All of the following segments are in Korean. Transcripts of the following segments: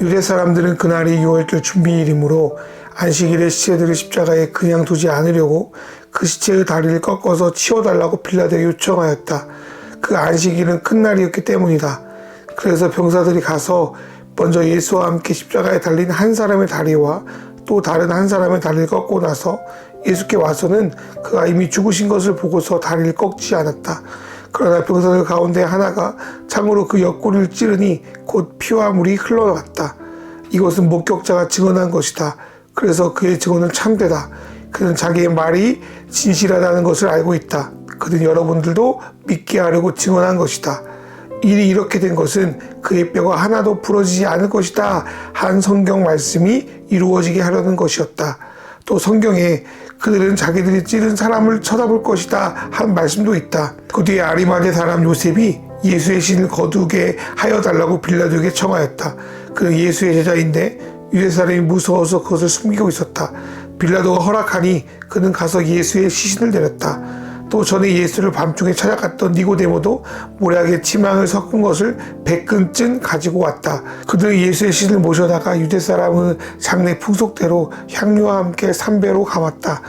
유대 사람들은 그날이 유월절 준비일이므로 안식일에 시체들을 십자가에 그냥 두지 않으려고 그 시체의 다리를 꺾어서 치워달라고 빌라도에 요청하였다. 그 안식일은 큰 날이었기 때문이다. 그래서 병사들이 가서 먼저 예수와 함께 십자가에 달린 한 사람의 다리와 또 다른 한 사람의 다리를 꺾고 나서 예수께 와서는 그가 이미 죽으신 것을 보고서 다리를 꺾지 않았다. 그러나 병사들 가운데 하나가 창으로 그 옆구리를 찌르니 곧 피와 물이 흘러나왔다. 이것은 목격자가 증언한 것이다. 그래서 그의 증언은 참되다. 그는 자기의 말이 진실하다는 것을 알고 있다. 그는 여러분들도 믿게 하려고 증언한 것이다. 일이 이렇게 된 것은 그의 뼈가 하나도 부러지지 않을 것이다 한 성경 말씀이 이루어지게 하려는 것이었다. 또 성경에 그들은 자기들이 찌른 사람을 쳐다볼 것이다 한 말씀도 있다. 그 뒤에 아리마대 사람 요셉이 예수의 신을 거두게 하여 달라고 빌라도에게 청하였다. 그는 예수의 제자인데 유대 사람이 무서워서 그것을 숨기고 있었다. 빌라도가 허락하니 그는 가서 예수의 시신을 내렸다. 또 전에 예수를 밤중에 찾아갔던 니고데모도 모략에 침향을 섞은 것을 100근쯤 가지고 왔다. 그들은 예수의 시신을 모셔다가 유대 사람의 장례 풍속대로 향유와 함께 3배로 감았다.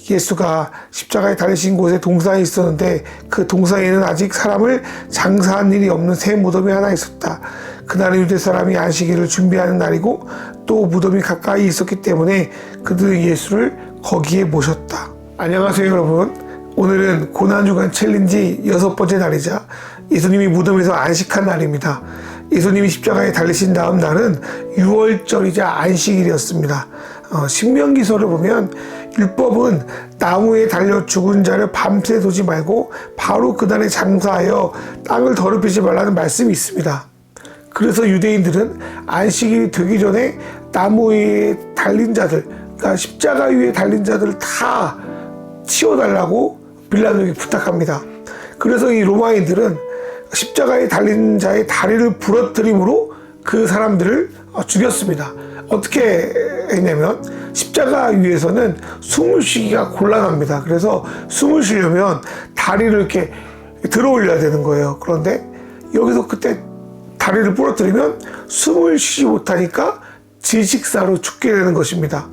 예수가 십자가에 달리신 곳에 동산이 있었는데 그 동산에는 아직 사람을 장사한 일이 없는 새 무덤이 하나 있었다. 그날은 유대 사람이 안식일을 준비하는 날이고 또 무덤이 가까이 있었기 때문에 그들은 예수를 거기에 모셨다. 안녕하세요 여러분. 오늘은 고난주간 챌린지 6번째 날이자 예수님이 무덤에서 안식한 날입니다. 예수님이 십자가에 달리신 다음 날은 유월절이자 안식일이었습니다. 신명기서를 보면 율법은 나무에 달려 죽은 자를 밤새 두지 말고 바로 그날에 장사하여 땅을 더럽히지 말라는 말씀이 있습니다. 그래서 유대인들은 안식일이 되기 전에 나무 위에 달린 자들, 그러니까 십자가 위에 달린 자들을 다 치워달라고 빌라도에게 부탁합니다. 그래서 이 로마인들은 십자가에 달린 자의 다리를 부러뜨림으로 그 사람들을 죽였습니다. 어떻게 했냐면 십자가 위에서는 숨을 쉬기가 곤란합니다. 그래서 숨을 쉬려면 다리를 이렇게 들어 올려야 되는 거예요. 그런데 여기서 그때 다리를 부러뜨리면 숨을 쉬지 못하니까 질식사로 죽게 되는 것입니다.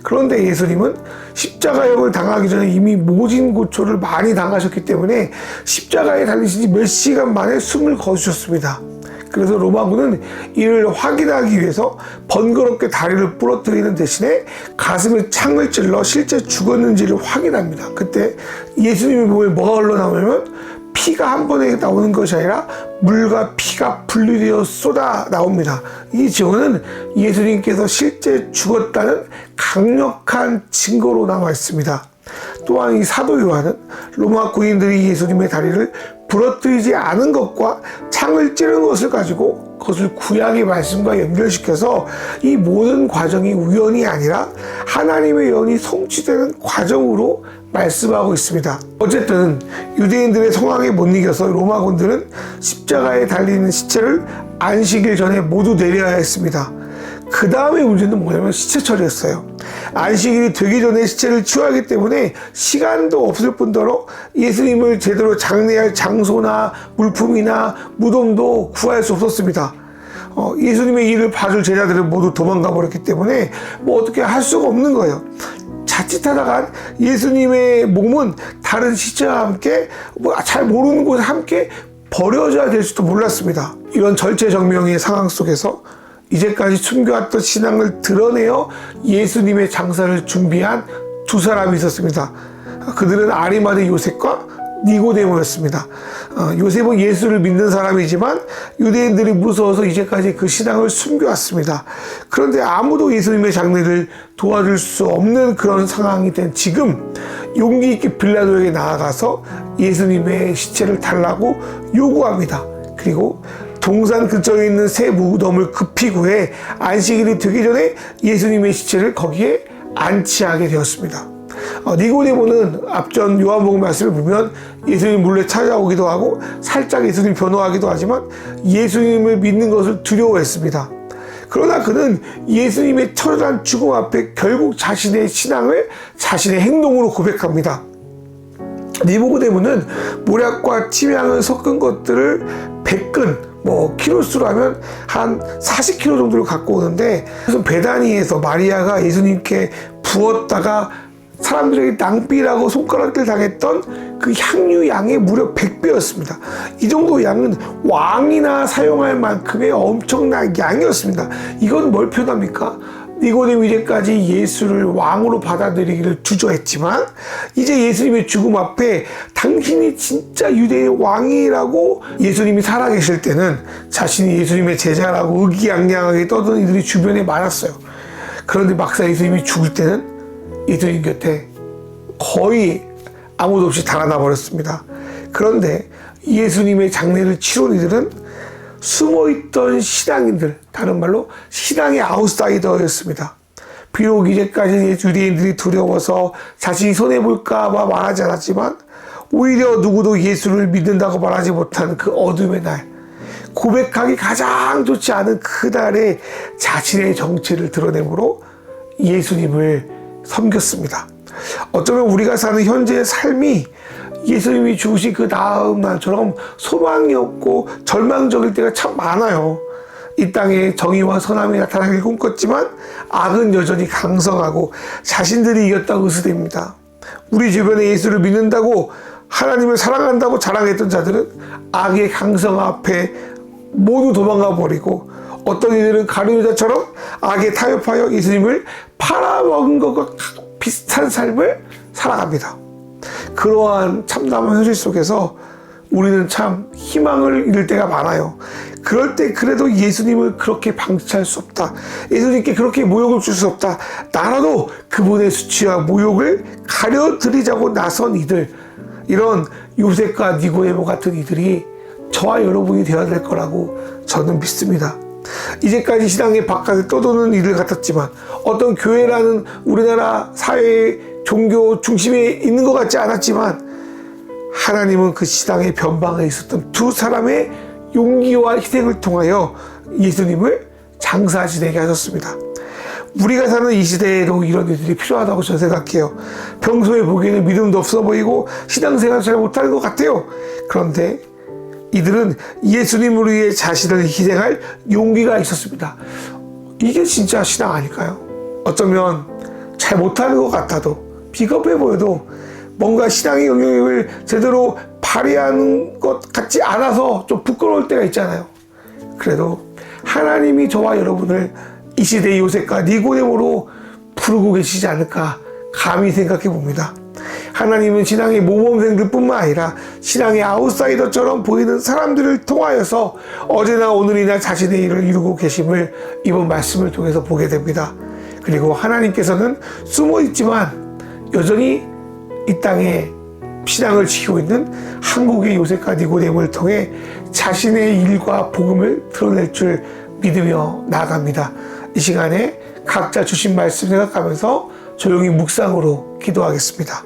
그런데 예수님은 십자가형을 당하기 전에 이미 모진고초를 많이 당하셨기 때문에 십자가에 달리신 지 몇 시간 만에 숨을 거두셨습니다. 그래서 로마군은 이를 확인하기 위해서 번거롭게 다리를 부러뜨리는 대신에 가슴에 창을 찔러 실제 죽었는지를 확인합니다. 그때 예수님의 몸에 뭐가 흘러나오냐면 피가 한 번에 나오는 것이 아니라 물과 피가 분리되어 쏟아 나옵니다. 이 증언은 예수님께서 실제 죽었다는 강력한 증거로 나와 있습니다. 또한 이 사도 요한은 로마 군인들이 예수님의 다리를 부러뜨리지 않은 것과 창을 찌른 것을 가지고 그것을 구약의 말씀과 연결시켜서 이 모든 과정이 우연이 아니라 하나님의 연이 성취되는 과정으로 말씀하고 있습니다. 어쨌든 유대인들의 성황에 못 이겨서 로마군들은 십자가에 달리는 시체를 안식일 전에 모두 내려야 했습니다. 그 다음에 문제는 뭐냐면 시체 처리였어요. 안식일이 되기 전에 시체를 치워야 하기 때문에 시간도 없을 뿐더러 예수님을 제대로 장례할 장소나 물품이나 무덤도 구할 수 없었습니다. 예수님의 일을 봐줄 제자들은 모두 도망가 버렸기 때문에 뭐 어떻게 할 수가 없는 거예요. 자칫하다가 예수님의 몸은 다른 시체와 함께 잘 모르는 곳에 함께 버려져야 될 수도 몰랐습니다. 이런 절체절명의 상황 속에서 이제까지 숨겨왔던 신앙을 드러내어 예수님의 장사를 준비한 두 사람이 있었습니다. 그들은 아리마대 요셉과 니고데모였습니다. 요셉은 예수를 믿는 사람이지만 유대인들이 무서워서 이제까지 그 신앙을 숨겨왔습니다. 그런데 아무도 예수님의 장례를 도와줄 수 없는 그런 상황이 된 지금 용기 있게 빌라도에게 나아가서 예수님의 시체를 달라고 요구합니다. 그리고 동산 근처에 있는 새 무덤을 급히 구해 안식일이 되기 전에 예수님의 시체를 거기에 안치하게 되었습니다. 니고데모는 앞전 요한복음 말씀을 보면 예수님 몰래 찾아오기도 하고 살짝 예수님 변호하기도 하지만 예수님을 믿는 것을 두려워했습니다. 그러나 그는 예수님의 처절한 죽음 앞에 결국 자신의 신앙을 자신의 행동으로 고백합니다. 니고데모는 모략과 침향을 섞은 것들을 100근 뭐 키로수로 하면 한 40kg 정도를 갖고 오는데, 그래서 베다니에서 마리아가 예수님께 부었다가 사람들에게 낭비라고 손가락질 당했던 그 향유 양의 무려 100배였습니다. 이 정도 양은 왕이나 사용할 만큼의 엄청난 양이었습니다. 이건 뭘 표현합니까? 니고데모 이제까지 예수를 왕으로 받아들이기를 주저했지만, 이제 예수님의 죽음 앞에 당신이 진짜 유대의 왕이라고 예수님이 살아계실 때는 자신이 예수님의 제자라고 의기양양하게 떠드는 이들이 주변에 많았어요. 그런데 막상 예수님이 죽을 때는 예수님 곁에 거의 아무도 없이 달아나 버렸습니다. 그런데 예수님의 장례를 치른 이들은 숨어있던 신앙인들, 다른 말로 신앙의 아웃사이더였습니다. 비록 이제까지 유대인들이 두려워서 자신이 손해볼까 봐 말하지 않았지만, 오히려 누구도 예수를 믿는다고 말하지 못한 그 어둠의 날, 고백하기 가장 좋지 않은 그날에 자신의 정체를 드러내므로 예수님을 섬겼습니다. 어쩌면 우리가 사는 현재의 삶이 예수님이 죽으신 그 다음 날처럼 소망이 없고 절망적일 때가 참 많아요. 이 땅에 정의와 선함이 나타나길 꿈꿨지만 악은 여전히 강성하고 자신들이 이겼다고 의수됩니다. 우리 주변에 예수를 믿는다고, 하나님을 사랑한다고 자랑했던 자들은 악의 강성 앞에 모두 도망가 버리고, 어떤 이들은 가룟유다처럼 악에 타협하여 예수님을 팔아먹은 것과 비슷한 삶을 살아갑니다. 그러한 참담한 현실 속에서 우리는 참 희망을 잃을 때가 많아요. 그럴 때 그래도 예수님을 그렇게 방치할 수 없다, 예수님께 그렇게 모욕을 줄 수 없다, 나라도 그분의 수치와 모욕을 가려드리자고 나선 이들, 이런 요셉과 니고데모 같은 이들이 저와 여러분이 되어야 될 거라고 저는 믿습니다. 이제까지 신앙의 바깥에 떠도는 이들 같았지만, 어떤 교회라는 우리나라 사회의 종교 중심에 있는 것 같지 않았지만, 하나님은 그 신앙의 변방에 있었던 두 사람의 용기와 희생을 통하여 예수님을 장사 지내게 하셨습니다. 우리가 사는 이 시대에도 이런 일들이 필요하다고 저는 생각해요. 평소에 보기에는 믿음도 없어 보이고 신앙생활 잘 못하는 것 같아요. 그런데 이들은 예수님을 위해 자신을 희생할 용기가 있었습니다. 이게 진짜 신앙 아닐까요? 어쩌면 잘 못하는 것 같아도, 비겁해 보여도 뭔가 신앙의 영역을 제대로 발휘하는 것 같지 않아서 좀 부끄러울 때가 있잖아요. 그래도 하나님이 저와 여러분을 이 시대의 요셉과 니고데모로 부르고 계시지 않을까 감히 생각해 봅니다. 하나님은 신앙의 모범생들 뿐만 아니라 신앙의 아웃사이더처럼 보이는 사람들을 통하여서 어제나 오늘이나 자신의 일을 이루고 계심을 이번 말씀을 통해서 보게 됩니다. 그리고 하나님께서는 숨어있지만 여전히 이 땅에 신앙을 지키고 있는 한국의 요셉과 니고데모를 통해 자신의 일과 복음을 드러낼 줄 믿으며 나아갑니다. 이 시간에 각자 주신 말씀 생각하면서 조용히 묵상으로 기도하겠습니다.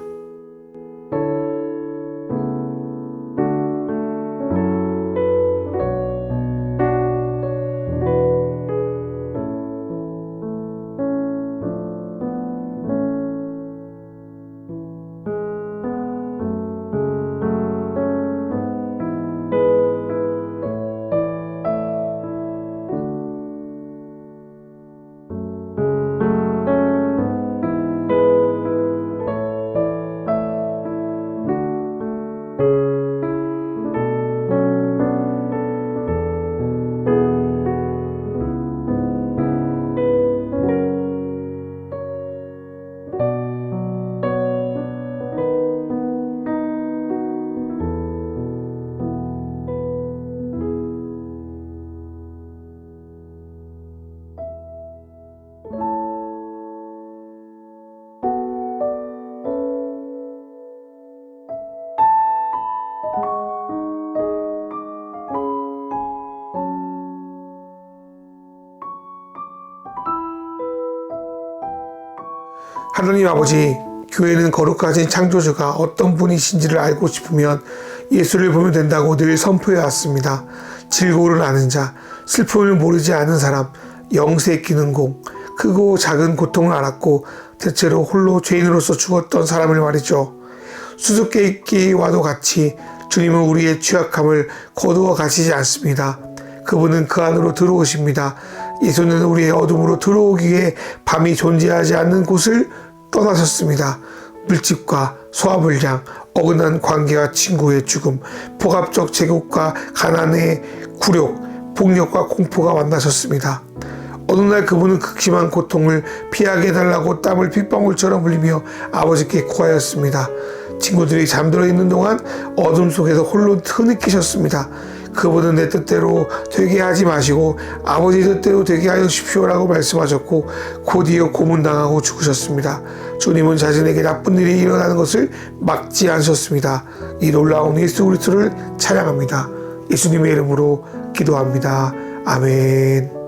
하나님 아버지, 교회는 거룩하신 창조주가 어떤 분이신지를 알고 싶으면 예수를 보면 된다고 늘 선포해 왔습니다. 즐거움을 아는 자, 슬픔을 모르지 않은 사람, 영세 끼는 공, 크고 작은 고통을 알았고 대체로 홀로 죄인으로서 죽었던 사람을 말이죠. 수수께끼와도 같이 주님은 우리의 취약함을 거두어 가시지 않습니다. 그분은 그 안으로 들어오십니다. 예수는 우리의 어둠으로 들어오기 위해 밤이 존재하지 않는 곳을 떠나셨습니다. 물집과 소화불량, 어긋난 관계와 친구의 죽음, 복합적 제국과 가난의 굴욕, 폭력과 공포가 만나셨습니다. 어느 날 그분은 극심한 고통을 피하게 해달라고 땀을 핏방울처럼 흘리며 아버지께 구하였습니다. 친구들이 잠들어 있는 동안 어둠 속에서 홀로 흐느끼셨습니다. 그분은 내 뜻대로 되게 하지 마시고 아버지 뜻대로 되게 하여 주십시오라고 말씀하셨고 곧 이어 고문당하고 죽으셨습니다. 주님은 자신에게 나쁜 일이 일어나는 것을 막지 않으셨습니다. 이 놀라운 예수 그리스도를 찬양합니다. 예수님의 이름으로 기도합니다. 아멘.